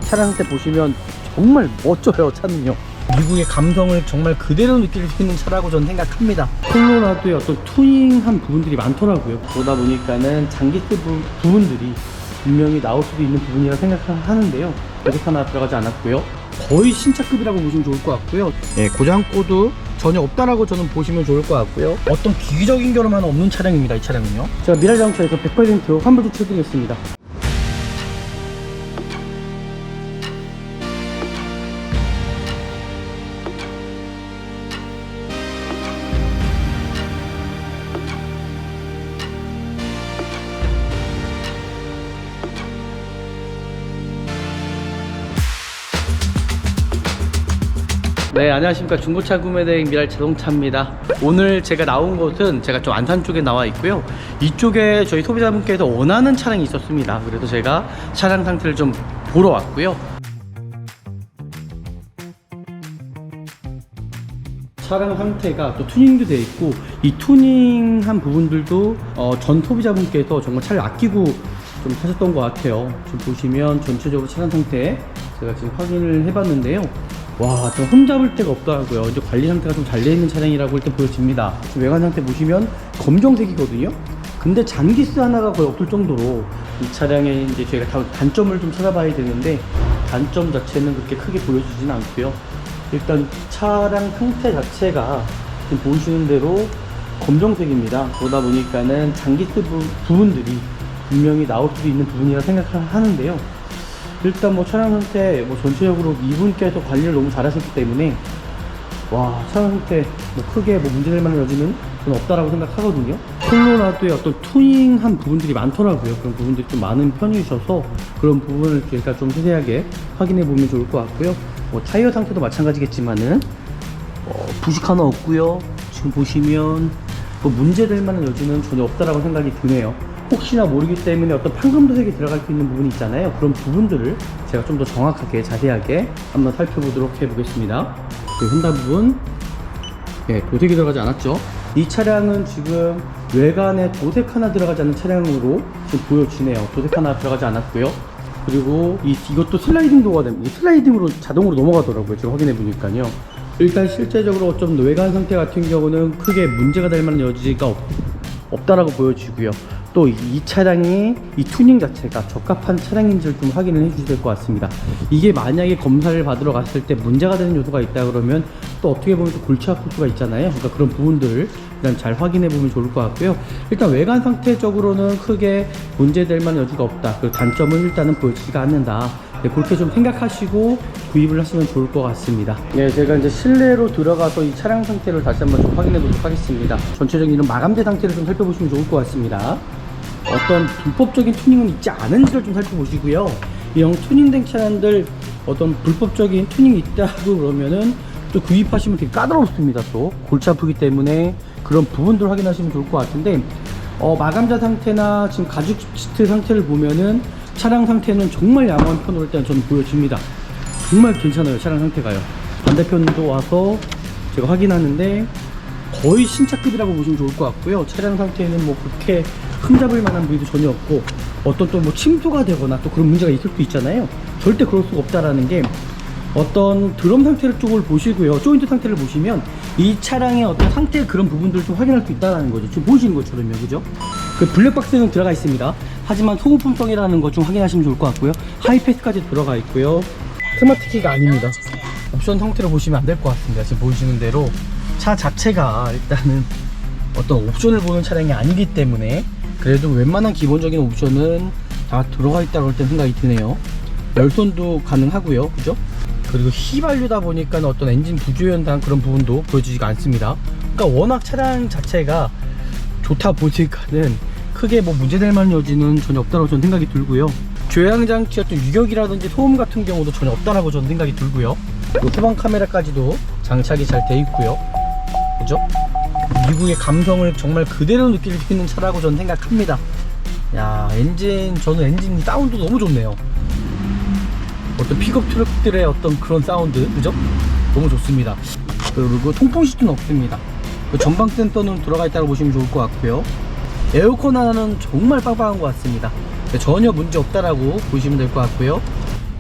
차량 상태 보시면 정말 멋져요. 차는요, 미국의 감성을 정말 그대로 느낄 수 있는 차라고 저는 생각합니다. 콜로라도의 어떤 투닝한 부분들이 많더라고요. 그러다 보니까는 장기스 부분들이 분명히 나올 수도 있는 부분이라 생각하는데요, 도색 하나 들어가지 않았고요. 거의 신차급이라고 보시면 좋을 것 같고요. 예, 고장코도 전혀 없다라고 저는 보시면 좋을 것 같고요. 어떤 기기적인 결함 하나 없는 차량입니다. 이 차량은요, 제가 미랄 자동차에서 100% 환불 조치해드리겠습니다. 네, 안녕하십니까. 중고차 구매대행 미랄 자동차입니다. 오늘 제가 나온 곳은 제가 좀 안산 쪽에 나와 있고요. 이쪽에 저희 소비자분께서 원하는 차량이 있었습니다. 그래서 제가 차량 상태를 좀 보러 왔고요. 차량 상태가 또 투닝도 되어 있고, 이 투닝한 부분들도 전 소비자분께서 정말 차를 아끼고 좀 사셨던 것 같아요. 지금 보시면 전체적으로 차량 상태 제가 지금 확인을 해봤는데요. 와, 좀 흠잡을 데가 없더라고요. 이제 관리 상태가 좀 잘 되어 있는 차량이라고 일단 보여집니다. 지금 외관 상태 보시면 검정색이거든요. 근데 잔기스 하나가 거의 없을 정도로 이 차량의 이제 저희가 단점을 좀 찾아봐야 되는데, 단점 자체는 그렇게 크게 보여지진 않고요. 일단 차량 상태 자체가 지금 보시는 대로 검정색입니다. 그러다 보니까는 장기스 부분들이 분명히 나올 수도 있는 부분이라 생각하는데요. 일단 뭐 차량 상태 전체적으로 이분께서 관리를 너무 잘하셨기 때문에 와, 차량 상태 크게 문제될 만한 여지는 저는 없다라고 생각하거든요. 콜로라도의 어떤 투닝한 부분들이 많더라고요. 그런 부분들이 좀 많은 편이셔서 그런 부분을 저희가 좀 세세하게 확인해 보면 좋을 것 같고요. 타이어 상태도 마찬가지겠지만은 부식 하나 없고요. 지금 보시면 문제될 만한 여지는 전혀 없다라고 생각이 드네요. 혹시나 모르기 때문에 어떤 판금도색이 들어갈 수 있는 부분이 있잖아요. 그런 부분들을 제가 좀 더 정확하게 자세하게 한번 살펴보도록 해보겠습니다. 휀다 부분, 네, 도색이 들어가지 않았죠. 이 차량은 지금 외관에 도색 하나 들어가지 않는 차량으로 지금 보여지네요. 도색 하나 들어가지 않았고요. 그리고 이것도 슬라이딩 도어가 됩니다. 슬라이딩으로 자동으로 넘어가더라고요. 지금 확인해 보니까요. 일단 실제적으로 좀 외관 상태 같은 경우는 크게 문제가 될 만한 여지가 없다라고 보여지고요. 또 이 차량이 이 투닝 자체가 적합한 차량인지를 좀 확인을 해주셔야 될 것 같습니다. 이게 만약에 검사를 받으러 갔을 때 문제가 되는 요소가 있다 그러면 또 어떻게 보면 또 골치 아플 수가 있잖아요. 그러니까 그런 부분들을 일단 잘 확인해 보면 좋을 것 같고요. 일단 외관 상태적으로는 크게 문제될 만한 여지가 없다. 그리고 단점은 일단은 보여지지가 않는다. 네, 그렇게 좀 생각하시고 구입을 하시면 좋을 것 같습니다. 네, 제가 이제 실내로 들어가서 이 차량 상태를 다시 한번 좀 확인해 보도록 하겠습니다. 전체적인 이런 마감재 상태를 좀 살펴보시면 좋을 것 같습니다. 어떤 불법적인 투닝은 있지 않은지를 좀 살펴보시고요. 이런 투닝된 차량들 어떤 불법적인 투닝이 있다고 그러면은 또 구입하시면 되게 까다롭습니다. 또 골치 아프기 때문에 그런 부분들 확인하시면 좋을 것 같은데, 마감재 상태나 지금 가죽 시트 상태를 보면은 차량 상태는 정말 양호한 편으로 일단 저는 보여집니다. 정말 괜찮아요. 차량 상태가요. 반대편도 와서 제가 확인하는데 거의 신차급이라고 보시면 좋을 것 같고요. 차량 상태는 그렇게 흠잡을 만한 부위도 전혀 없고, 어떤 또 침수가 되거나 또 그런 문제가 있을 수 있잖아요. 절대 그럴 수가 없다라는 게, 어떤 드럼 상태를 쪽을 보시고요, 조인트 상태를 보시면 이 차량의 어떤 상태의 그런 부분들을 좀 확인할 수 있다는 거죠. 지금 보시는 것처럼요, 그죠? 그 블랙박스는 들어가 있습니다. 하지만 소모품성이라는 것 좀 확인하시면 좋을 것 같고요. 하이패스까지 들어가 있고요. 스마트키가 아닙니다. 옵션 상태를 보시면 안 될 것 같습니다. 지금 보시는 대로 차 자체가 일단은 어떤 옵션을 보는 차량이 아니기 때문에 그래도 웬만한 기본적인 옵션은 다 들어가 있다고 일단 생각이 드네요. 열선도 가능하고요, 그죠? 그리고 휘발유다 보니까 어떤 엔진 부조연당 그런 부분도 보여지지가 않습니다. 그러니까 워낙 차량 자체가 좋다 보니까는 크게 문제될 만한 여지는 전혀 없다고 저는 생각이 들고요. 조향장치 어떤 유격이라든지 소음 같은 경우도 전혀 없다라고 저는 생각이 들고요. 그리고 후방 카메라까지도 장착이 잘 돼 있고요, 그죠? 미국의 감성을 정말 그대로 느낄 수 있는 차라고 저는 생각합니다. 야, 저는 엔진 사운드 너무 좋네요. 어떤 픽업 트럭들의 어떤 그런 사운드, 그죠? 너무 좋습니다. 그리고 통풍 시트는 없습니다. 전방 센서는 들어가 있다고 보시면 좋을 것 같고요. 에어컨 하나는 정말 빵빵한 것 같습니다. 전혀 문제 없다라고 보시면 될 것 같고요.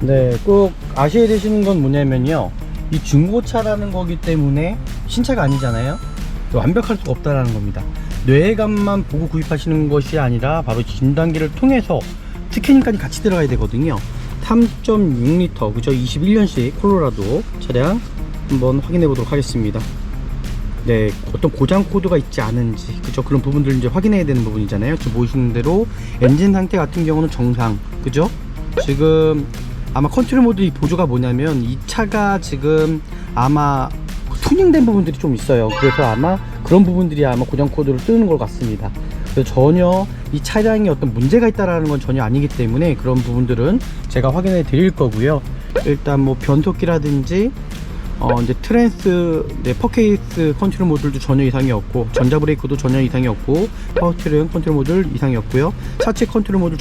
네, 꼭 아셔야 되시는 건 뭐냐면요, 이 중고차라는 거기 때문에 신차가 아니잖아요. 완벽할 수가 없다라는 겁니다. 뇌감만 보고 구입하시는 것이 아니라 바로 진단기를 통해서 스캐닝까지 같이 들어가야 되거든요. 3.6L 그죠? 21년식 콜로라도 차량 한번 확인해 보도록 하겠습니다. 네, 어떤 고장 코드가 있지 않은지, 그죠? 그런 부분들 이제 확인해야 되는 부분이잖아요. 지금 보시는 대로 엔진 상태 같은 경우는 정상, 그죠? 지금 아마 컨트롤 모드 이 보조가 뭐냐면, 이 차가 지금 아마 튜닝된 부분들이 좀 있어요. 그래서 아마 그런 부분들이 아마 고장 코드를 뜨는 것 같습니다. 그래서 전혀 이 차량에 어떤 문제가 있다라는 건 전혀 아니기 때문에 그런 부분들은 제가 확인해 드릴 거고요. 일단 뭐 변속기라든지 이제 트랜스, 네, 퍼케이스 컨트롤 모듈도 전혀 이상이 없고, 전자 브레이크도 전혀 이상이 없고, 파워스티어링 컨트롤 모듈 이상이 없고요, 차체 컨트롤 모듈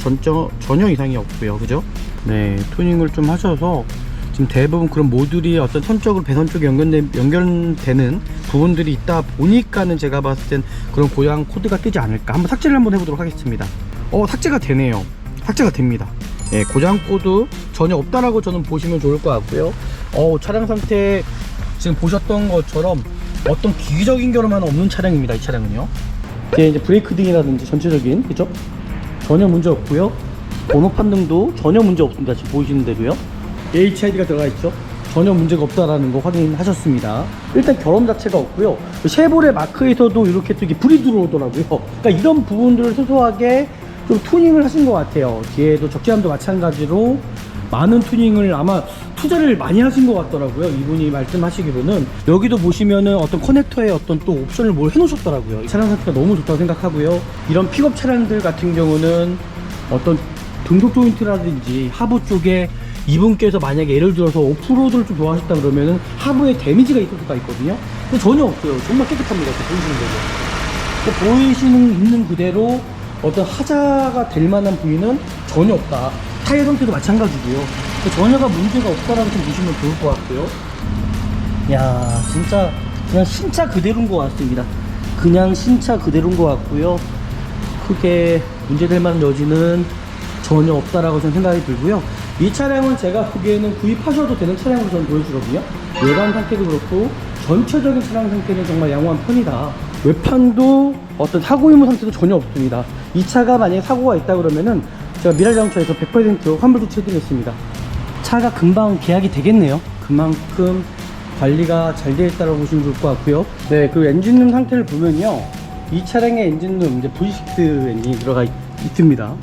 전혀 이상이 없고요, 그죠? 네, 튜닝을 좀 하셔서 지금 대부분 그런 모듈이 어떤 선적으로 배선 쪽에 연결되는 부분들이 있다 보니까는 제가 봤을 땐 그런 고장 코드가 뜨지 않을까. 한번 삭제를 한번 해보도록 하겠습니다. 삭제가 되네요. 삭제가 됩니다. 예, 고장 코드 전혀 없다라고 저는 보시면 좋을 것 같고요. 차량 상태 지금 보셨던 것처럼 어떤 기기적인 결함 하나 없는 차량입니다. 이 차량은요. 이제 브레이크 등이라든지 전체적인, 그죠? 전혀 문제 없고요. 번호 판등도 전혀 문제 없습니다. 지금 보이시는 대로요. HID가 들어가 있죠. 전혀 문제가 없다라는 거 확인하셨습니다. 일단 결함 자체가 없고요. 쉐보레 마크에서도 이렇게 또 불이 들어오더라고요. 그러니까 이런 부분들을 소소하게 좀 튜닝을 하신 것 같아요. 뒤에도 적재함도 마찬가지로 많은 튜닝을 아마 투자를 많이 하신 것 같더라고요. 이분이 말씀하시기로는. 여기도 보시면은 어떤 커넥터에 어떤 또 옵션을 뭘 해놓으셨더라고요. 이 차량 상태가 너무 좋다고 생각하고요. 이런 픽업 차량들 같은 경우는 어떤 등속 조인트라든지 하부 쪽에 이분께서 만약에 예를 들어서 오프로드를 좀 좋아하셨다 그러면은 하부에 데미지가 있을 수가 있거든요. 근데 전혀 없어요. 정말 깨끗합니다. 보이시는 대로. 있는 그대로 어떤 하자가 될 만한 부위는 전혀 없다. 타이어 상태도 마찬가지고요. 전혀가 문제가 없다라고 좀 보시면 좋을 것 같고요. 야, 진짜 그냥 신차 그대로인 것 같습니다. 그냥 신차 그대로인 것 같고요. 크게 문제될 만한 여지는 전혀 없다라고 저는 생각이 들고요. 이 차량은 제가 보기에는 구입하셔도 되는 차량으로 저는 보여주거든요. 외관 상태도 그렇고 전체적인 차량 상태는 정말 양호한 편이다. 외판도 어떤 사고 유무 상태도 전혀 없습니다. 이 차가 만약에 사고가 있다 그러면은 제가 미랄자동차에서 100% 환불 조치해드리겠습니다. 차가 금방 계약이 되겠네요. 그만큼 관리가 잘 되어 있다고 보시면 좋을 것 같고요. 네, 그 엔진룸 상태를 보면요, 이 차량의 엔진룸 이제 V6 엔진이 들어가 있습니다.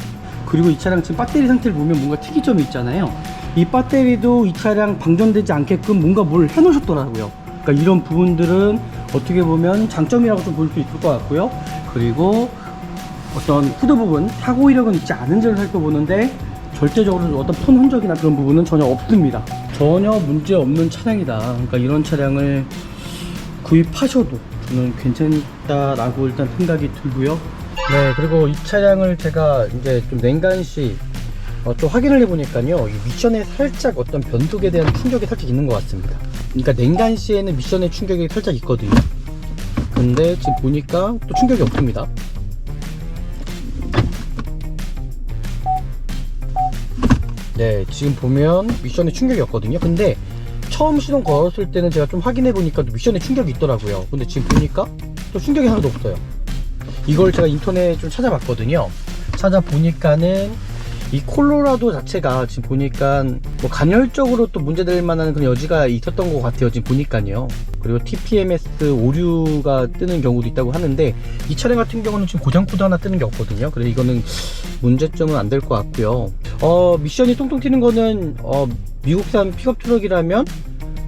그리고 이 차량 지금 배터리 상태를 보면 뭔가 특이점이 있잖아요. 이 배터리도 이 차량 방전되지 않게끔 뭔가 뭘 해놓으셨더라고요. 그러니까 이런 부분들은 어떻게 보면 장점이라고 좀 볼 수 있을 것 같고요. 그리고 어떤 후드 부분, 사고 이력은 있지 않은지를 살펴보는데 절대적으로 어떤 톤 흔적이나 그런 부분은 전혀 없습니다. 전혀 문제 없는 차량이다. 그러니까 이런 차량을 구입하셔도 저는 괜찮다라고 일단 생각이 들고요. 네, 그리고 이 차량을 제가 이제 좀 냉간시 좀 확인을 해보니까요, 이 미션에 살짝 어떤 변속에 대한 충격이 살짝 있는 것 같습니다. 그러니까 냉간시에는 미션의 충격이 살짝 있거든요. 근데 지금 보니까 또 충격이 없습니다. 네, 지금 보면 미션에 충격이 없거든요. 근데 처음 시동 걸었을 때는 제가 좀 확인해 보니까 또 미션에 충격이 있더라고요. 근데 지금 보니까 또 충격이 하나도 없어요. 이걸 제가 인터넷 좀 찾아봤거든요. 찾아보니까는 이 콜로라도 자체가 지금 보니까 뭐 간헐적으로 또 문제될 만한 그런 여지가 있었던 것 같아요. 지금 보니까요. 그리고 TPMS 오류가 뜨는 경우도 있다고 하는데, 이 차량 같은 경우는 지금 고장 코드 하나 뜨는 게 없거든요. 그래서 이거는 문제점은 안 될 것 같고요. 미션이 통통 튀는 거는 미국산 픽업 트럭이라면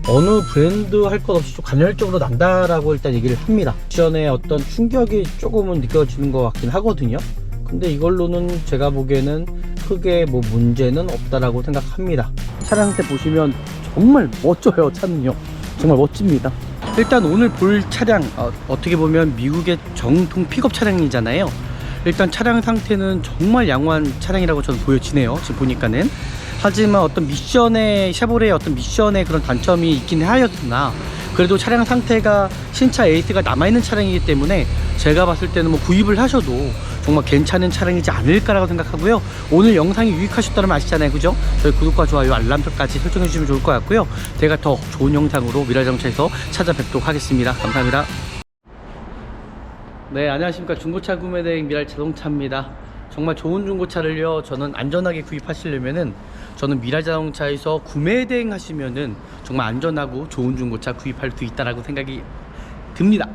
어느 브랜드 할 것 없이 좀 간헐적으로 난다라고 일단 얘기를 합니다. 미션에 어떤 충격이 조금은 느껴지는 것 같긴 하거든요. 근데 이걸로는 제가 보기에는 크게 뭐 문제는 없다라고 생각합니다. 차량 상태 보시면 정말 멋져요. 차는요, 정말 멋집니다. 일단 오늘 볼 차량, 어떻게 보면 미국의 정통 픽업 차량이잖아요. 일단 차량 상태는 정말 양호한 차량이라고 저는 보여지네요. 지금 보니까는. 하지만 어떤 미션의, 쉐보레의 어떤 미션의 그런 단점이 있긴 하였으나, 그래도 차량 상태가 신차 에이스가 남아있는 차량이기 때문에 제가 봤을 때는 뭐 구입을 하셔도 정말 괜찮은 차량이지 않을까라고 생각하고요. 오늘 영상이 유익하셨다면 아시잖아요, 그죠? 저희 구독과 좋아요, 알람표까지 설정해 주시면 좋을 것 같고요. 제가 더 좋은 영상으로 미라자동차에서 찾아뵙도록 하겠습니다. 감사합니다. 네, 안녕하십니까. 중고차 구매대행 미라자동차입니다. 정말 좋은 중고차를요, 저는 안전하게 구입하시려면은, 저는 미라자동차에서 구매대행 하시면은 정말 안전하고 좋은 중고차 구입할 수 있다라고 생각이 듭니다.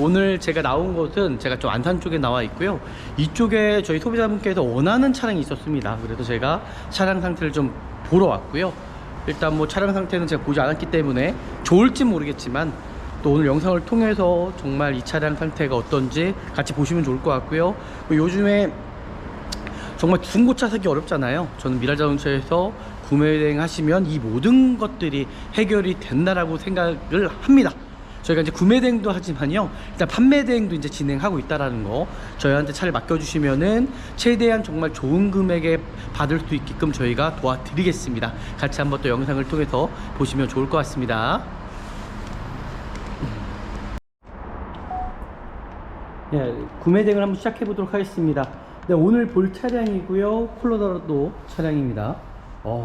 오늘 제가 나온 곳은 제가 좀 안산 쪽에 나와 있고요. 이쪽에 저희 소비자분께서 원하는 차량이 있었습니다. 그래서 제가 차량 상태를 좀 보러 왔고요. 일단 뭐 차량 상태는 제가 보지 않았기 때문에 좋을지 모르겠지만, 또 오늘 영상을 통해서 정말 이 차량 상태가 어떤지 같이 보시면 좋을 것 같고요. 요즘에 정말 중고차 사기 어렵잖아요. 저는 미라자동차에서 구매대행 하시면 이 모든 것들이 해결이 된다라고 생각을 합니다. 저희가 이제 구매대행도 하지만요, 일단 판매대행도 이제 진행하고 있다라는 거, 저희한테 차를 맡겨주시면은 최대한 정말 좋은 금액에 받을 수 있게끔 저희가 도와드리겠습니다. 같이 한번 또 영상을 통해서 보시면 좋을 것 같습니다. 예, 구매대행을 한번 시작해 보도록 하겠습니다. 네, 오늘 볼 차량이고요. 콜로라도 차량입니다.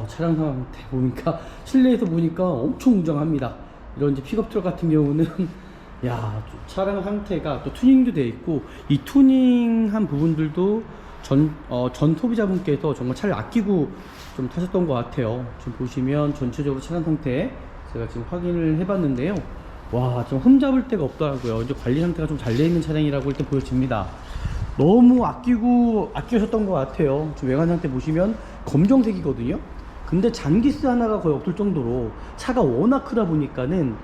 차량 상태 보니까, 실내에서 보니까 엄청 웅장합니다. 이런 이제 픽업 트럭 같은 경우는 야, 차량 상태가 또 튜닝도 되어 있고, 이 튜닝한 부분들도 전 소비자분께서 정말 차를 아끼고 좀 타셨던 것 같아요. 지금 보시면 전체적으로 차량 상태 제가 지금 확인을 해봤는데요. 와, 좀 흠잡을 데가 없더라고요. 이제 관리 상태가 좀 잘 되어 있는 차량이라고 일단 보여집니다. 너무 아끼셨던 것 같아요. 지금 외관 상태 보시면 검정색이거든요. 근데 잔기스 하나가 거의 없을 정도로 차가 워낙 크다 보니까는,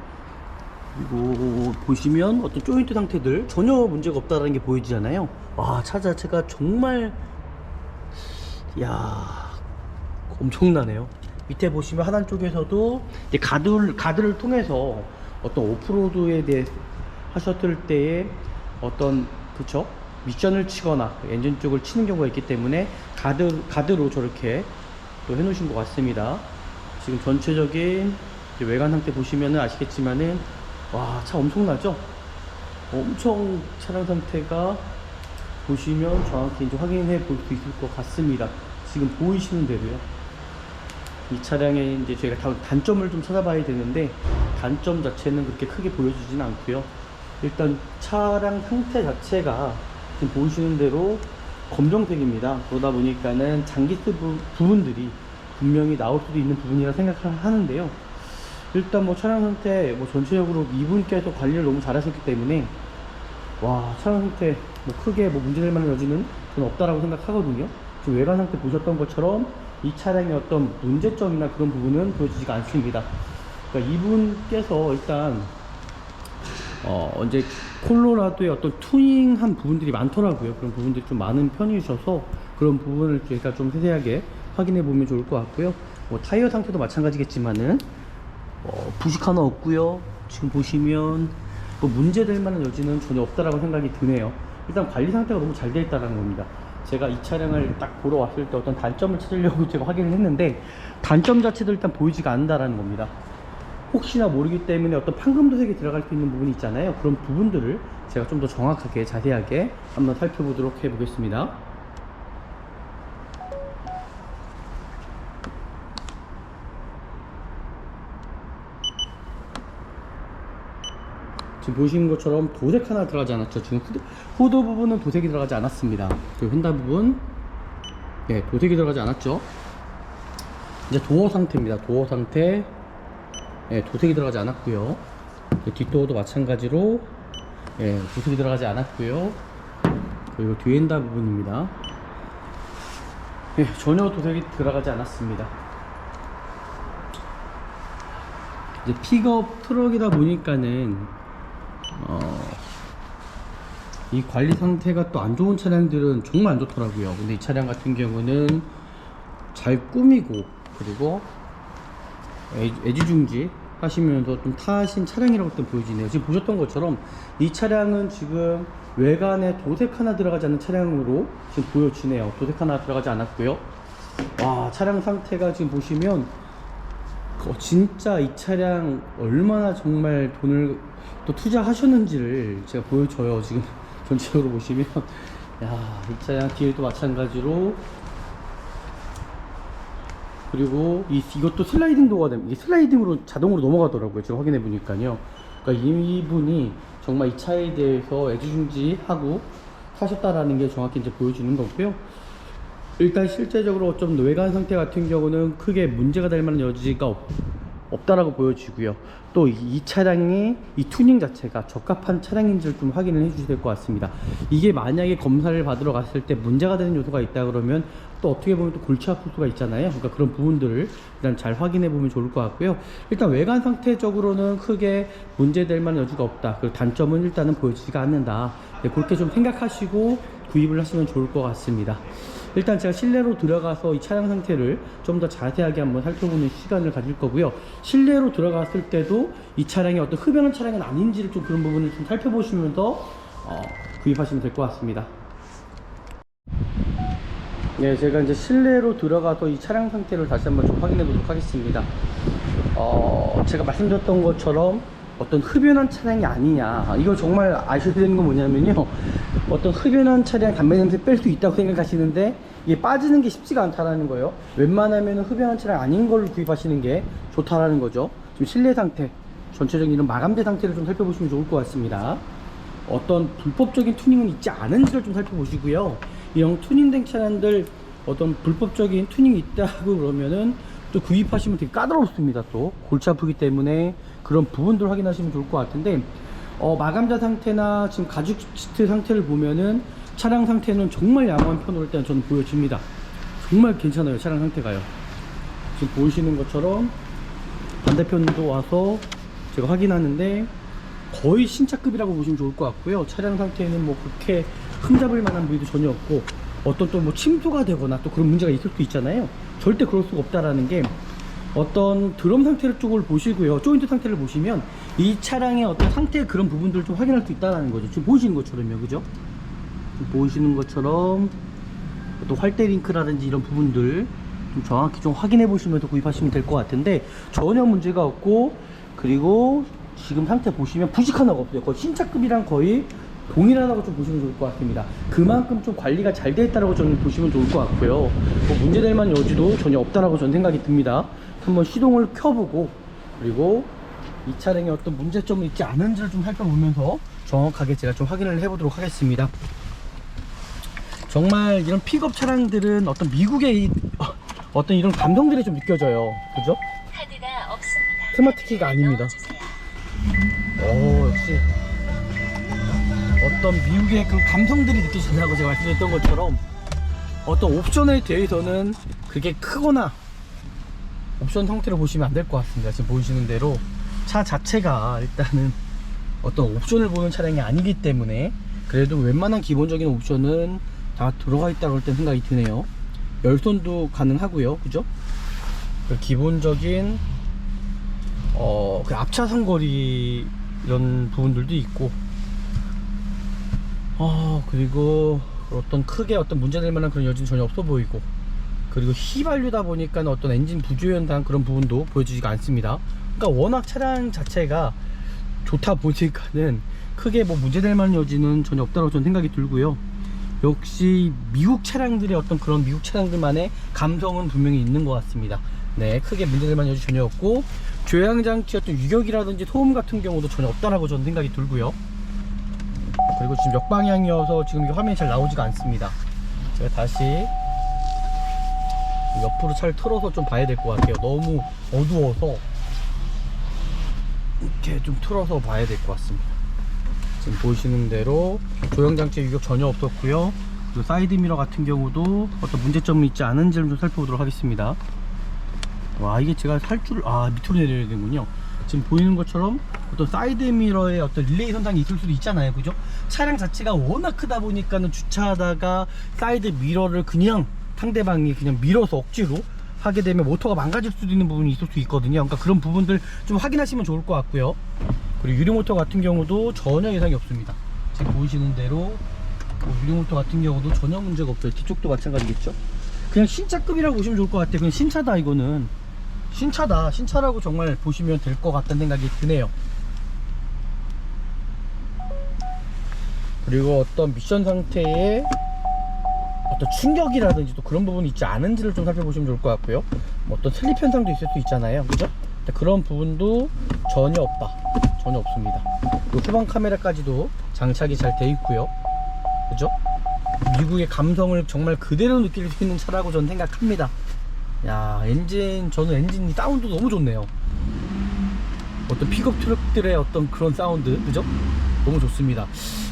그리고 보시면 어떤 조인트 상태들 전혀 문제가 없다는 게 보이잖아요. 와, 차 자체가 정말, 야, 엄청나네요. 밑에 보시면 하단 쪽에서도 이제 가드를 통해서 어떤 오프로드에 대해 하셨을 때에 어떤, 그쵸, 미션을 치거나 엔진 쪽을 치는 경우가 있기 때문에 가드로 저렇게 또 해놓으신 것 같습니다. 지금 전체적인 외관 상태 보시면은 아시겠지만은, 와, 차 엄청나죠? 엄청 차량 상태가 보시면 정확히 이제 확인해 볼 수 있을 것 같습니다. 지금 보이시는 대로요. 이 차량의 이제 저희가 단점을 좀 찾아봐야 되는데, 단점 자체는 그렇게 크게 보여주지는 않고요. 일단 차량 상태 자체가 지금 보이시는 대로 검정색입니다. 그러다 보니까는 장기스 부분들이 분명히 나올 수도 있는 부분이라 생각하는데요. 일단 뭐 차량 상태 뭐 전체적으로 이분께서 관리를 너무 잘하셨기 때문에, 와, 차량 상태 뭐 크게 뭐 문제될 만한 여지는 저는 없다라고 생각하거든요. 지금 외관 상태 보셨던 것처럼 이 차량의 어떤 문제점이나 그런 부분은 보여지지가 않습니다. 그러니까 이분께서 일단 이제 콜로라도의 어떤 튜닝한 부분들이 많더라고요. 그런 부분들이 좀 많은 편이셔서 그런 부분을 저희가 좀 세세하게 확인해 보면 좋을 것 같고요. 뭐 타이어 상태도 마찬가지겠지만은 부식 하나 없고요. 지금 보시면 뭐 문제될 만한 여지는 전혀 없다라고 생각이 드네요. 일단 관리 상태가 너무 잘 되어 있다는 겁니다. 제가 이 차량을 딱 보러 왔을 때 어떤 단점을 찾으려고 제가 확인을 했는데, 단점 자체도 일단 보이지가 않는다라는 겁니다. 혹시나 모르기 때문에 어떤 판금도색이 들어갈 수 있는 부분이 있잖아요. 그런 부분들을 제가 좀 더 정확하게 자세하게 한번 살펴보도록 해보겠습니다. 지금 보시는 것처럼 도색 하나 들어가지 않았죠. 지금 후드 부분은 도색이 들어가지 않았습니다. 그리고 휀다 부분, 네, 도색이 들어가지 않았죠. 이제 도어 상태입니다. 도어 상태, 네, 도색이 들어가지 않았고요. 뒷도어도 마찬가지로, 네, 도색이 들어가지 않았고요. 그리고 뒤엔다 부분입니다. 네, 전혀 도색이 들어가지 않았습니다. 이제 픽업 트럭이다 보니까는 이 관리 상태가 또 안 좋은 차량들은 정말 안 좋더라고요. 근데 이 차량 같은 경우는 잘 꾸미고, 그리고 애지중지 하시면서 좀 타신 차량이라고 또 보여지네요. 지금 보셨던 것처럼 이 차량은 지금 외관에 도색 하나 들어가지 않는 차량으로 지금 보여지네요. 도색 하나 들어가지 않았고요. 와, 차량 상태가 지금 보시면 진짜 이 차량 얼마나 정말 돈을 또 투자하셨는지를 제가 보여줘요. 지금 전체적으로 보시면 야, 이 차량 뒤에도 마찬가지로. 그리고 이것도 슬라이딩 도어가 됩니다. 이게 슬라이딩으로 자동으로 넘어가더라고요. 지금 확인해 보니까요. 그러니까 이분이 정말 이 차에 대해서 애지중지하고 사셨다라는 게 정확히 이제 보여주는 거고요. 일단 실제적으로 좀 외관 상태 같은 경우는 크게 문제가 될 만한 여지가 없다라고 보여지고요. 또 이 차량의 이 튜닝 자체가 적합한 차량인지를 좀 확인을 해주셔야 될 것 같습니다. 이게 만약에 검사를 받으러 갔을 때 문제가 되는 요소가 있다 그러면 또 어떻게 보면 또 골치 아플 수가 있잖아요. 그러니까 그런 부분들을 일단 잘 확인해 보면 좋을 것 같고요. 일단 외관 상태적으로는 크게 문제될 만한 여지가 없다. 그리고 단점은 일단은 보여지지가 않는다. 네, 그렇게 좀 생각하시고 구입을 하시면 좋을 것 같습니다. 일단 제가 실내로 들어가서 이 차량 상태를 좀 더 자세하게 한번 살펴보는 시간을 가질 거고요. 실내로 들어갔을 때도 이 차량이 어떤 흡연한 차량은 아닌지를 좀 그런 부분을 좀 살펴보시면서 구입하시면 될 것 같습니다. 네, 제가 이제 실내로 들어가서 이 차량 상태를 다시 한번 좀 확인해 보도록 하겠습니다. 제가 말씀드렸던 것처럼 어떤 흡연한 차량이 아니냐, 이거 정말 아셔야 되는 건 뭐냐면요, 어떤 흡연한 차량 담배 냄새 뺄 수 있다고 생각하시는데 이게 빠지는 게 쉽지가 않다라는 거예요. 웬만하면 흡연한 차량 아닌 걸 구입하시는 게 좋다라는 거죠. 지금 실내 상태, 전체적인 이런 마감재 상태를 좀 살펴보시면 좋을 것 같습니다. 어떤 불법적인 튜닝은 있지 않은지를 좀 살펴보시고요. 이런 튜닝된 차량들 어떤 불법적인 튜닝이 있다고 그러면은 또 구입하시면 되게 까다롭습니다. 또 골치 아프기 때문에 그런 부분들 확인하시면 좋을 것 같은데, 마감자 상태나 지금 가죽 시트 상태를 보면은 차량 상태는 정말 양호한 편으로 일단 저는 보여집니다. 정말 괜찮아요. 차량 상태가요. 지금 보이시는 것처럼 반대편도 와서 제가 확인하는데 거의 신차급이라고 보시면 좋을 것 같고요. 차량 상태는 뭐 그렇게 흠잡을 만한 부위도 전혀 없고, 어떤 또 뭐 침투가 되거나 또 그런 문제가 있을 수 있잖아요. 절대 그럴 수가 없다라는 게, 어떤 드럼 상태 쪽을 보시고요, 조인트 상태를 보시면 이 차량의 어떤 상태의 그런 부분들을 좀 확인할 수 있다는 거죠. 지금 보이시는 것처럼요, 그죠? 지금 보이시는 것처럼 또 활대 링크라든지 이런 부분들 좀 정확히 좀 확인해 보시면서 구입하시면 될 것 같은데 전혀 문제가 없고, 그리고 지금 상태 보시면 부식 하나가 없어요. 거의 신차급이랑 거의 동일하다고 좀 보시면 좋을 것 같습니다. 그만큼 좀 관리가 잘 되어 있다고 저는 보시면 좋을 것 같고요. 뭐 문제될 만한 여지도 전혀 없다라고 저는 생각이 듭니다. 한번 시동을 켜보고, 그리고 이 차량에 어떤 문제점이 있지 않은지를 좀 살펴보면서 정확하게 제가 좀 확인을 해보도록 하겠습니다. 정말 이런 픽업 차량들은 어떤 미국의 어떤 이런 감성들이 좀 느껴져요. 그죠? 카드가 없습니다. 스마트키가 아닙니다. 역시 어떤 미국의 그 감성들이 느껴진다고 제가 말씀드렸던 것처럼 어떤 옵션에 대해서는 그게 크거나 옵션 형태로 보시면 안 될 것 같습니다. 지금 보이시는 대로 차 자체가 일단은 어떤 옵션을 보는 차량이 아니기 때문에 그래도 웬만한 기본적인 옵션은 다 들어가 있다고 할 때 생각이 드네요. 열선도 가능하고요, 그죠? 기본적인 그 앞차선 거리 이런 부분들도 있고, 그리고 어떤 크게 어떤 문제될 만한 그런 여지는 전혀 없어 보이고, 그리고 휘발유다 보니까 어떤 엔진 부조연당 그런 부분도 보여지지가 않습니다. 그러니까 워낙 차량 자체가 좋다 보니까는 크게 뭐 문제될 만한 여지는 전혀 없다고 저는 생각이 들고요. 역시 미국 차량들의 어떤 그런 미국 차량들만의 감성은 분명히 있는 것 같습니다. 네, 크게 문제될 만한 여지 전혀 없고, 조향장치 어떤 유격이라든지 소음 같은 경우도 전혀 없다라고 저는 생각이 들고요. 그리고 지금 역방향이어서 지금 이게 화면이 잘 나오지가 않습니다. 제가 다시 옆으로 차를 틀어서 좀 봐야 될 것 같아요. 너무 어두워서 이렇게 좀 틀어서 봐야 될 것 같습니다. 지금 보시는 대로 조향장치 유격 전혀 없었고요. 그리고 사이드미러 같은 경우도 어떤 문제점이 있지 않은지를 좀 살펴보도록 하겠습니다. 와, 이게 제가 살 줄을 밑으로 내려야 되는군요. 지금 보이는 것처럼 어떤 사이드미러에 어떤 릴레이 선상이 있을 수도 있잖아요, 그죠? 차량 자체가 워낙 크다 보니까는 주차하다가 사이드미러를 그냥 상대방이 그냥 밀어서 억지로 하게 되면 모터가 망가질 수도 있는 부분이 있을 수 있거든요. 그러니까 그런 부분들 좀 확인하시면 좋을 것 같고요. 그리고 유리모터 같은 경우도 전혀 이상이 없습니다. 지금 보이시는 대로 유리모터 같은 경우도 전혀 문제가 없어요. 뒤쪽도 마찬가지겠죠. 그냥 신차급이라고 보시면 좋을 것 같아요. 그냥 신차다. 이거는 신차다, 신차라고 정말 보시면 될 것 같다는 생각이 드네요. 그리고 어떤 미션 상태의 어떤 충격이라든지 또 그런 부분이 있지 않은지를 좀 살펴보시면 좋을 것 같고요. 뭐 어떤 슬립 현상도 있을 수 있잖아요, 그죠? 그런 부분도 전혀 없습니다. 후방 카메라까지도 장착이 잘 돼 있고요, 그죠? 미국의 감성을 정말 그대로 느낄 수 있는 차라고 저는 생각합니다. 야, 저는 엔진이 사운드도 너무 좋네요. 어떤 픽업 트럭들의 어떤 그런 사운드, 그죠? 너무 좋습니다.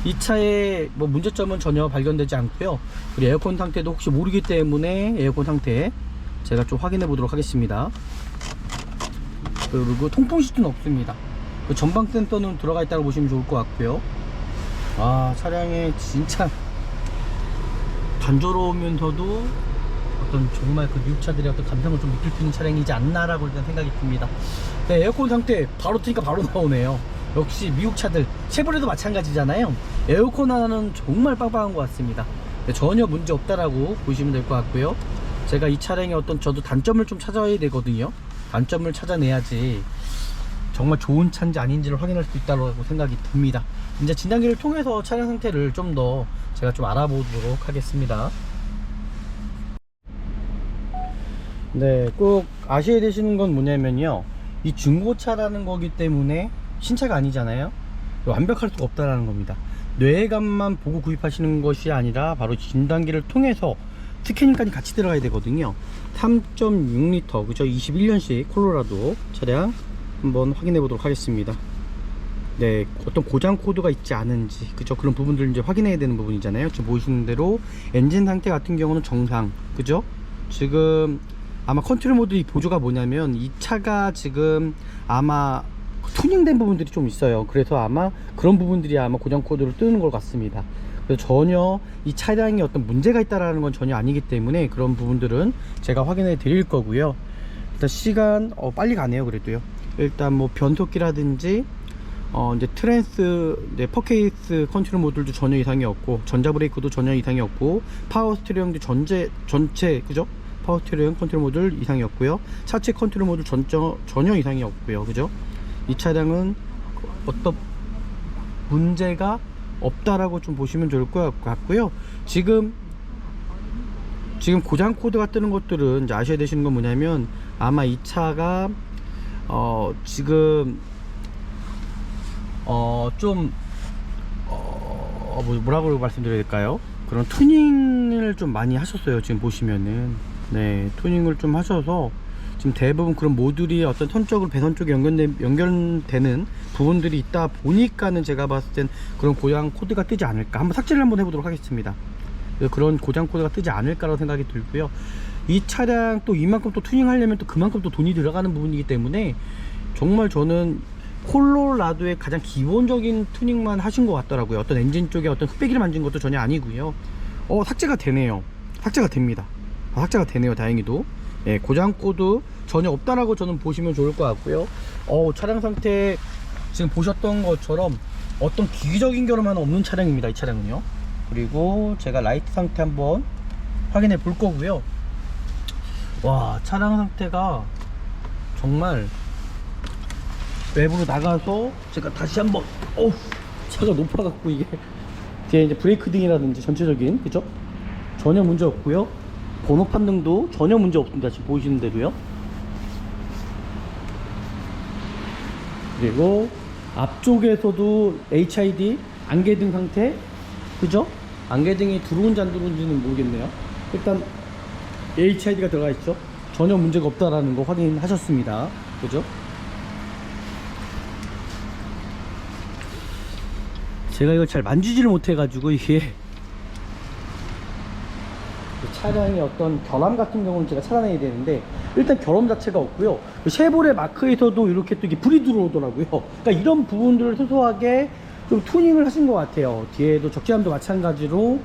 이 차의 뭐 문제점은 전혀 발견되지 않고요. 그리고 에어컨 상태도 혹시 모르기 때문에 에어컨 상태 제가 좀 확인해 보도록 하겠습니다. 그리고 통풍 시트는 없습니다. 그 전방 센서는 들어가 있다고 보시면 좋을 것 같고요. 아, 차량에 진짜 단조로우면서도 어떤 정말 그 미국 차들의 어떤 감성을 좀 느낄 수 있는 차량이지 않나라고 일단 생각이 듭니다. 네, 에어컨 상태 바로 트니까 바로 나오네요. 역시 미국 차들, 쉐보레도 마찬가지잖아요. 에어컨 하나는 정말 빵빵한 것 같습니다. 네, 전혀 문제 없다라고 보시면 될 것 같고요. 제가 이 차량의 어떤 저도 단점을 좀 찾아야 되거든요. 단점을 찾아내야지 정말 좋은 차인지 아닌지를 확인할 수 있다고 생각이 듭니다. 이제 진단기를 통해서 차량 상태를 좀 더 제가 좀 알아보도록 하겠습니다. 네, 꼭 아셔야 되시는 건 뭐냐면요, 이 중고차라는 거기 때문에 신차가 아니잖아요. 완벽할 수가 없다라는 겁니다. 뇌감만 보고 구입하시는 것이 아니라 바로 진단기를 통해서 스캐닝까지 같이 들어가야 되거든요. 3.6L 그죠? 21년식 콜로라도 차량 한번 확인해 보도록 하겠습니다. 네, 어떤 고장 코드가 있지 않은지, 그죠? 그런 부분들 이제 확인해야 되는 부분이잖아요. 지금 보시는 대로 엔진 상태 같은 경우는 정상, 그죠? 지금 아마 컨트롤 모드 보조가 뭐냐면 이 차가 지금 아마 튜닝된 부분들이 좀 있어요. 그래서 아마 그런 부분들이 아마 고장 코드로 뜨는 것 같습니다. 그래서 전혀 이 차량에 어떤 문제가 있다라는 건 전혀 아니기 때문에 그런 부분들은 제가 확인해 드릴 거고요. 일단 시간 빨리 가네요. 그래도요. 일단 뭐 변속기라든지 이제 트랜스, 이제 퍼케이스 컨트롤 모듈도 전혀 이상이 없고, 전자 브레이크도 전혀 이상이 없고, 파워 스티어링도 전체 그죠? 파워 스티어링 컨트롤 모듈 이상이 없고요. 차체 컨트롤 모듈 전혀 이상이 없고요. 그죠? 이 차량은 어떤 문제가 없다라고 좀 보시면 좋을 것 같고요. 지금 고장 코드가 뜨는 것들은 이제 아셔야 되시는 건 뭐냐면, 아마 이 차가 지금 뭐라고 말씀드려야 될까요? 그런 튜닝을 좀 많이 하셨어요. 지금 보시면은, 네, 튜닝을 좀 하셔서 지금 대부분 그런 모듈이 어떤 선적으로 배선 쪽에 연결되는 부분들이 있다 보니까는 제가 봤을 땐 그런 고장 코드가 뜨지 않을까, 한번 삭제를 한번 해보도록 하겠습니다. 그런 고장 코드가 뜨지 않을까라고 생각이 들고요. 이 차량 또 이만큼 또 튜닝 하려면 또 그만큼 또 돈이 들어가는 부분이기 때문에 정말 저는 콜로라도의 가장 기본적인 튜닝만 하신 것 같더라고요. 어떤 엔진 쪽에 어떤 흑배기를 만진 것도 전혀 아니고요. 삭제가 되네요. 삭제가 됩니다. 삭제가 되네요. 다행히도. 예, 고장 코드 전혀 없다라고 저는 보시면 좋을 것 같고요. 차량 상태 지금 보셨던 것처럼 어떤 기기적인 결함 하나 없는 차량입니다. 이 차량은요. 그리고 제가 라이트 상태 한번 확인해 볼 거고요. 와, 차량 상태가 정말 외부로 나가서 제가 다시 한번 차가 높아갖고 이게 뒤에 이제 브레이크 등이라든지 전체적인, 그죠? 전혀 문제 없고요. 번호 판등도 전혀 문제 없습니다. 지금 보이시는 대로요. 그리고 앞쪽에서도 HID 안개등 상태, 그죠? 안개등이 들어온지 안 들어온지는 모르겠네요. 일단 HID가 들어가 있죠. 전혀 문제가 없다라는 거 확인하셨습니다. 그죠? 제가 이걸 잘 만지지를 못해가지고 이게 차량의 어떤 결함 같은 경우는 제가 찾아내야 되는데, 일단 결함 자체가 없고요. 쉐보레 마크에서도 이렇게 또 이게 불이 들어오더라고요. 그러니까 이런 부분들을 소소하게 좀 튜닝을 하신 것 같아요. 뒤에도 적재함도 마찬가지로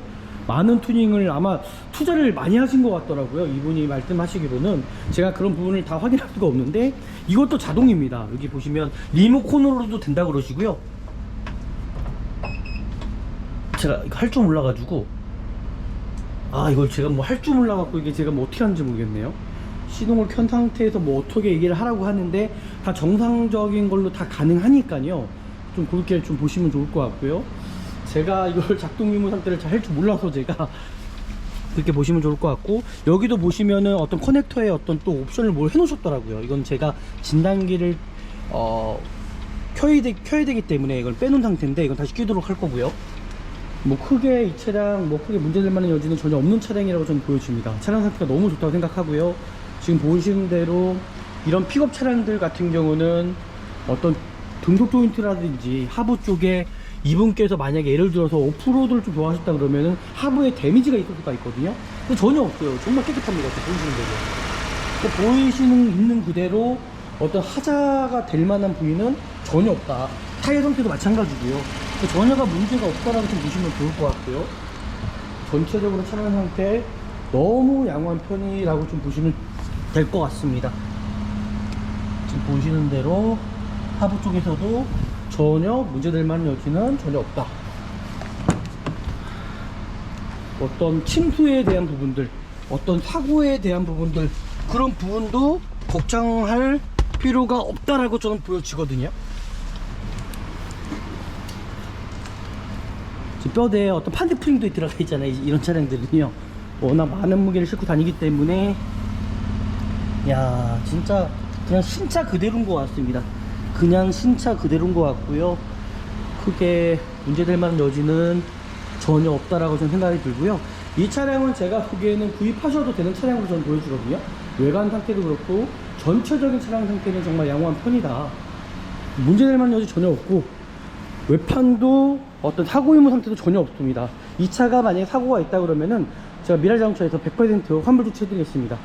많은 튜닝을 아마 투자를 많이 하신 것 같더라고요. 이분이 말씀하시기로는. 제가 그런 부분을 다 확인할 수가 없는데, 이것도 자동입니다. 여기 보시면 리모컨으로도 된다 그러시고요. 제가 할 줄 몰라가지고, 이걸 제가 뭐 할 줄 몰라갖고 이게 제가 뭐 어떻게 하는지 모르겠네요. 시동을 켠 상태에서 뭐 어떻게 얘기를 하라고 하는데 다 정상적인 걸로 다 가능하니까요. 좀 그렇게 좀 보시면 좋을 것 같고요. 제가 이걸 작동 유무 상태를 잘 할 줄 몰라서 제가 그렇게 보시면 좋을 것 같고, 여기도 보시면은 어떤 커넥터에 어떤 또 옵션을 뭘 해놓으셨더라고요. 이건 제가 진단기를 켜야 되기 때문에 이걸 빼놓은 상태인데, 이건 다시 끼도록 할 거고요. 뭐 크게 이 차량 뭐 크게 문제될 만한 여지는 전혀 없는 차량이라고 저는 보여집니다. 차량 상태가 너무 좋다고 생각하고요. 지금 보시는 대로 이런 픽업 차량들 같은 경우는 어떤 등속 조인트라든지 하부 쪽에 이분께서 만약에 예를 들어서 오프로드를 좀 좋아하셨다 그러면은 하부에 데미지가 있을 수가 있거든요. 근데 전혀 없어요. 정말 깨끗합니다. 보이시는 대로. 있는 그대로 어떤 하자가 될 만한 부위는 전혀 없다. 타이어 상태도 마찬가지고요. 전혀가 문제가 없다라고 좀 보시면 좋을 것 같고요. 전체적으로 차량 상태 너무 양호한 편이라고 좀 보시면 될 것 같습니다. 지금 보시는 대로 하부 쪽에서도 전혀 문제될 만한 여지는 전혀 없다. 어떤 침수에 대한 부분들, 어떤 사고에 대한 부분들, 그런 부분도 걱정할 필요가 없다라고 저는 보여지거든요. 지금 뼈대에 어떤 판드 프링도 들어가 있잖아요. 이런 차량들은요. 워낙 많은 무게를 싣고 다니기 때문에, 야, 진짜 그냥 신차 그대로인 것 같습니다. 그냥 신차 그대로인 것 같고요. 크게 문제될 만한 여지는 전혀 없다라고 저는 생각이 들고요. 이 차량은 제가 보기에는 구입하셔도 되는 차량으로 저는 보여주거든요. 외관 상태도 그렇고 전체적인 차량 상태는 정말 양호한 편이다. 문제될 만한 여지 전혀 없고, 외판도 어떤 사고 유무 상태도 전혀 없습니다. 이 차가 만약에 사고가 있다 그러면은 제가 미랄자동차에서 100% 환불 조치해드리겠습니다.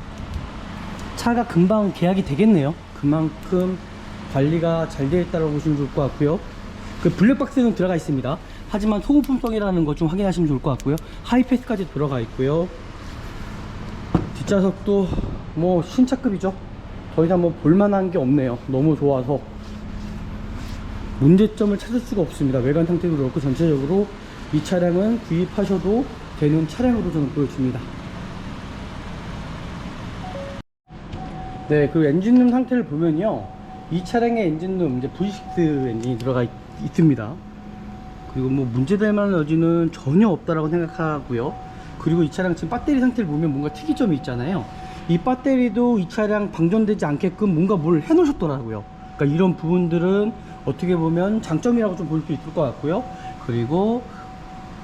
차가 금방 계약이 되겠네요. 그만큼 관리가 잘 되어 있다고 보시면 좋을 것 같고요. 그 블랙박스는 들어가 있습니다. 하지만 소모품성이라는 것 좀 확인하시면 좋을 것 같고요. 하이패스까지 들어가 있고요. 뒷좌석도 뭐 신차급이죠. 더 이상 뭐 볼만한 게 없네요. 너무 좋아서 문제점을 찾을 수가 없습니다. 외관 상태도 그렇고 전체적으로 이 차량은 구입하셔도 되는 차량으로 저는 보여집니다. 네, 그 엔진룸 상태를 보면요, 이 차량의 엔진룸 이제 V6 엔진이 들어가 있습니다. 그리고 뭐 문제될 만한 여지는 전혀 없다라고 생각하고요. 그리고 이 차량 지금 배터리 상태를 보면 뭔가 특이점이 있잖아요. 이 배터리도 이 차량 방전되지 않게끔 뭔가 뭘 해놓으셨더라고요. 그러니까 이런 부분들은 어떻게 보면 장점이라고 좀 볼 수 있을 것 같고요. 그리고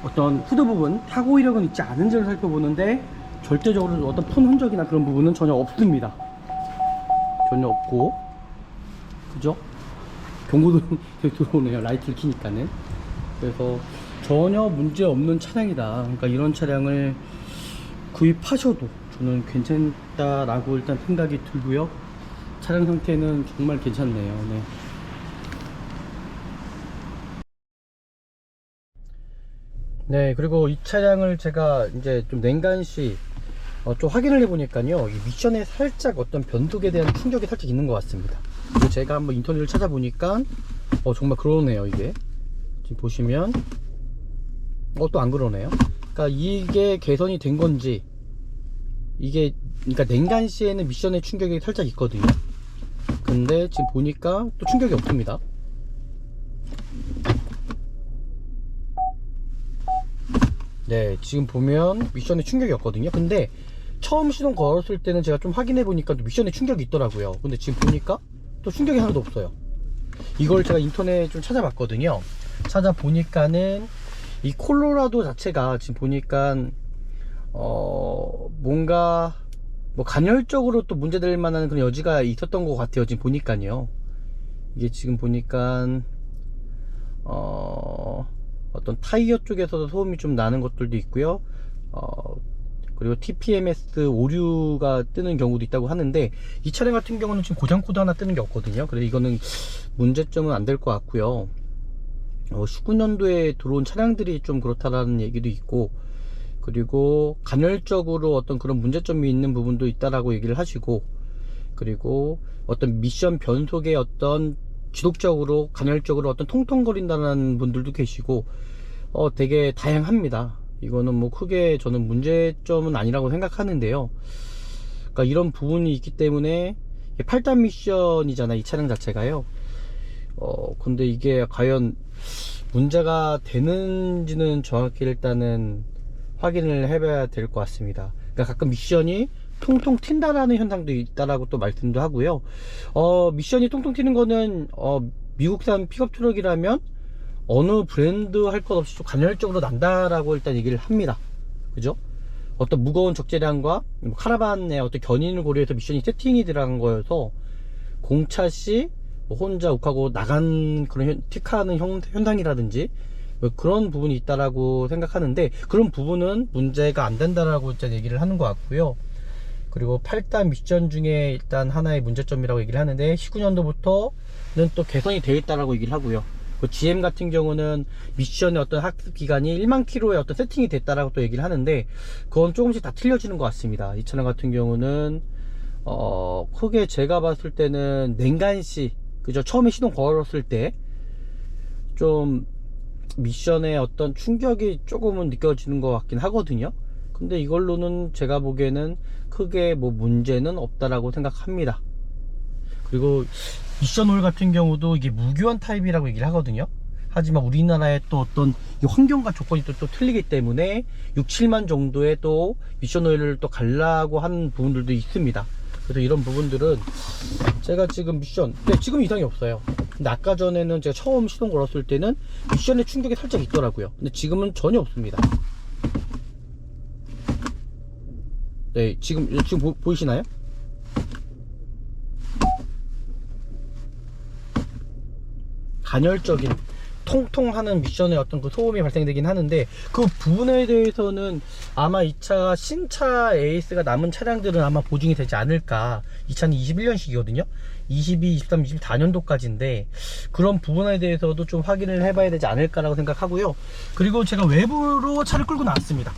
어떤 후드 부분, 타고 이력은 있지 않은지를 살펴보는데 절대적으로 어떤 폰 흔적이나 그런 부분은 전혀 없습니다. 전혀 없고, 그죠? 경고등이 들어오네요. 라이트를 켜니까는. 그래서 전혀 문제 없는 차량이다. 그러니까 이런 차량을 구입하셔도 저는 괜찮다라고 일단 생각이 들고요. 차량 상태는 정말 괜찮네요. 네. 네, 그리고 이 차량을 제가 이제 좀 냉간시 좀 확인을 해보니까요, 이 미션에 살짝 어떤 변속에 대한 충격이 살짝 있는 것 같습니다. 그리고 제가 한번 인터넷을 찾아보니까 정말 그러네요. 이게 지금 보시면 또 안 그러네요. 그러니까 이게 개선이 된 건지, 이게 그러니까 냉간시에는 미션의 충격이 살짝 있거든요. 근데 지금 보니까 또 충격이 없습니다. 네, 지금 보면 미션에 충격이 없거든요. 근데 처음 시동 걸었을 때는 제가 좀 확인해 보니까 미션에 충격이 있더라고요. 근데 지금 보니까 또 충격이 하나도 없어요. 이걸 제가 인터넷 좀 찾아봤거든요. 찾아보니까는 이 콜로라도 자체가 지금 보니까 뭔가 뭐 간헐적으로 또 문제될 만한 그런 여지가 있었던 것 같아요. 지금 보니까요. 이게 지금 보니까 어떤 타이어 쪽에서도 소음이 좀 나는 것들도 있고요. 그리고 TPMS 오류가 뜨는 경우도 있다고 하는데, 이 차량 같은 경우는 지금 고장 코드 하나 뜨는 게 없거든요. 그래서 이거는 문제점은 안 될 것 같고요. 19년도에 들어온 차량들이 좀 그렇다라는 얘기도 있고, 그리고 간헐적으로 어떤 그런 문제점이 있는 부분도 있다라고 얘기를 하시고, 그리고 어떤 미션 변속의 어떤 지속적으로 간헐적으로 어떤 통통거린다는 분들도 계시고, 되게 다양합니다. 이거는 뭐 크게 저는 문제점은 아니라고 생각하는데요. 그러니까 이런 부분이 있기 때문에 8단 미션이잖아, 이 차량 자체가요. 근데 이게 과연 문제가 되는지는 정확히 일단은 확인을 해봐야 될 것 같습니다. 그러니까 가끔 미션이 통통 튄다라는 현상도 있다라고 또 말씀도 하고요. 미션이 통통 튀는 거는 미국산 픽업 트럭이라면 어느 브랜드 할 것 없이 좀 간헐적으로 난다라고 일단 얘기를 합니다. 그죠? 어떤 무거운 적재량과 카라반의 어떤 견인을 고려해서 미션이 세팅이 들어간 거여서 공차 시 뭐 혼자 욱하고 나간 그런 틱하는 현상이라든지 뭐 그런 부분이 있다라고 생각하는데, 그런 부분은 문제가 안 된다라고 일단 얘기를 하는 것 같고요. 그리고 8단 미션 중에 일단 하나의 문제점이라고 얘기를 하는데 19년도부터는 또 개선이 되어 있다라고 얘기를 하고요. GM 같은 경우는 미션의 어떤 학습 기간이 1만 킬로의 어떤 세팅이 됐다라고 또 얘기를 하는데, 그건 조금씩 다 틀려지는 것 같습니다. 이 차량 같은 경우는 크게 제가 봤을 때는 냉간시, 그죠? 처음에 시동 걸었을 때 좀 미션의 어떤 충격이 조금은 느껴지는 것 같긴 하거든요. 근데 이걸로는 제가 보기에는 크게 뭐 문제는 없다라고 생각합니다. 그리고 미션 오일 같은 경우도 이게 무교환 타입이라고 얘기를 하거든요. 하지만 우리나라의 또 어떤 이 환경과 조건이 또 틀리기 때문에 6, 7만 정도의 또 미션 오일을 또 갈라고 하는 부분들도 있습니다. 그래서 이런 부분들은 제가 지금 미션, 네, 지금 이상이 없어요. 근데 아까 전에는 제가 처음 시동 걸었을 때는 미션의 충격이 살짝 있더라고요. 근데 지금은 전혀 없습니다. 네, 지금 보이시나요? 간헐적인 통통하는 미션의 어떤 그 소음이 발생되긴 하는데, 그 부분에 대해서는 아마 이 차가 신차 에이스가 남은 차량들은 아마 보증이 되지 않을까. 이 차는 21년식이거든요 22, 23, 24년도까지인데 그런 부분에 대해서도 좀 확인을 해봐야 되지 않을까라고 생각하고요. 그리고 제가 외부로 차를 끌고 나왔습니다.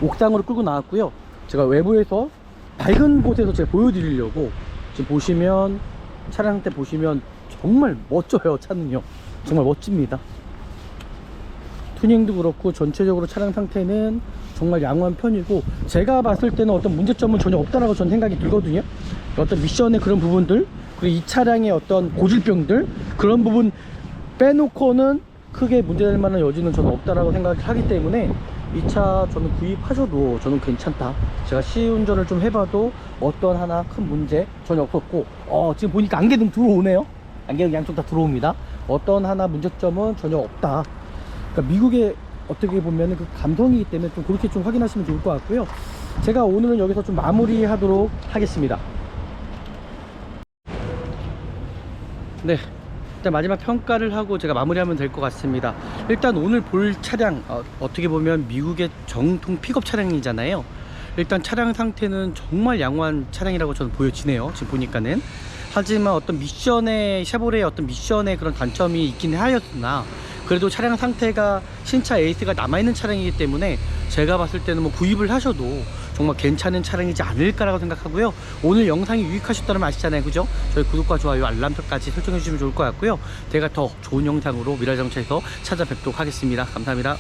옥상으로 끌고 나왔고요. 제가 외부에서 밝은 곳에서 제가 보여드리려고, 지금 보시면 차량 상태 보시면 정말 멋져요. 차는요 정말 멋집니다. 튜닝도 그렇고 전체적으로 차량 상태는 정말 양호한 편이고, 제가 봤을 때는 어떤 문제점은 전혀 없다라고 저는 생각이 들거든요. 어떤 미션의 그런 부분들, 그리고 이 차량의 어떤 고질병들, 그런 부분 빼놓고는 크게 문제될 만한 여지는 저는 없다라고 생각하기 때문에 이 차 저는 구입하셔도 저는 괜찮다. 제가 시운전을 좀 해봐도 어떤 하나 큰 문제 전혀 없었고, 지금 보니까 안개등 들어오네요. 안개등 양쪽 다 들어옵니다. 어떤 하나 문제점은 전혀 없다. 그러니까 미국의 어떻게 보면 그 감성이기 때문에 좀 그렇게 좀 확인하시면 좋을 것 같고요. 제가 오늘은 여기서 좀 마무리하도록 하겠습니다. 네, 일단 마지막 평가를 하고 제가 마무리하면 될 것 같습니다. 일단 오늘 볼 차량, 어떻게 보면 미국의 정통 픽업 차량이잖아요. 일단 차량 상태는 정말 양호한 차량이라고 저는 보여지네요, 지금 보니까는. 하지만 어떤 미션의, 쉐보레의 어떤 미션의 그런 단점이 있긴 하였으나 그래도 차량 상태가 신차 에이스가 남아있는 차량이기 때문에 제가 봤을 때는 뭐 구입을 하셔도 정말 괜찮은 차량이지 않을까라고 생각하고요. 오늘 영상이 유익하셨다면 아시잖아요, 그죠? 저희 구독과 좋아요, 알람표까지 설정해 주시면 좋을 것 같고요. 제가 더 좋은 영상으로 미라자동차에서 찾아뵙도록 하겠습니다. 감사합니다.